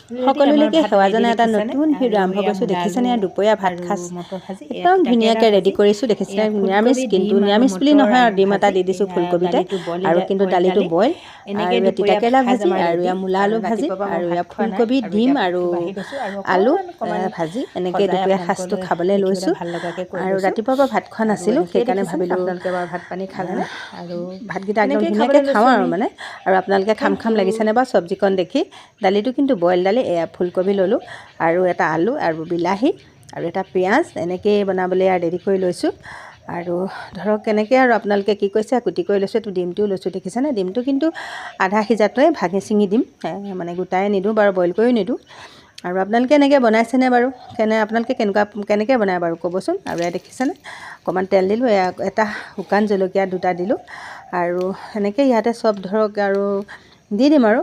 সকলোলৈকে সেৱা জনাই এটা নতুন ভিডিঅ' আৰম্ভ কৰিছোঁ। দেখিছেনে দুপৰীয়া ভাত সাজ একদম ধুনীয়াকৈ ৰেডি কৰিছোঁ। দেখিছেনে নিৰামিষ, কিন্তু নিৰামিষ বুলি নহয় আৰু ডিম এটা দি দিছোঁ ফুলকবিতে, আৰু কিন্তু দালিটো বইল, আৰু তিতাকেৰেলা ভাজি, আৰু ইয়াৰ মূলা আলু ভাজি, আৰু ইয়াৰ ফুলকবি, ডিম আৰু আলু ভাজি, এনেকৈ দুপৰীয়া সাজটো খাবলৈ লৈছোঁ। আৰু ৰাতিপুৱাৰ পৰা ভাত খোৱা নাছিলোঁ, সেইকাৰণে ভাবিলোঁ আপোনালোকে বাৰু ভাত পানী খালেনে, আৰু ভাতকেইটা একদম ধুনীয়াকৈ খাওঁ আৰু মানে, আৰু আপোনালোকে খাম লাগিছেনে বাৰু চব্জিকণ দেখি। দালিটো কিন্তু বইল দালি, এয়া ফুলকবি ল'লোঁ, আৰু এটা আলু আৰু বিলাহী আৰু এটা পিঁয়াজ, এনেকৈয়ে বনাবলৈ ৰেডি কৰি লৈছোঁ। আৰু ধৰক কেনেকৈ আৰু আপোনালোকে কি কৈছে, কুটি কৰি লৈছোঁ। এইটো ডিমটোও লৈছোঁ, দেখিছেনে ডিমটো কিন্তু আধা সিজাটোৱে ভাঙি চিঙি দিম, মানে গোটাই নিদিওঁ বাৰু, বইল কৰিও নিদিওঁ। আৰু আপোনালোকে এনেকৈ বনাইছেনে বাৰু, আপোনালোকে কেনেকৈ বনায় বাৰু ক'বচোন। আৰু এয়া দেখিছেনে অকণমান তেল দিলোঁ, এটা শুকান জলকীয়া দুটা দিলোঁ, আৰু এনেকৈ ইয়াতে চব ধৰক আৰু দি দিম আৰু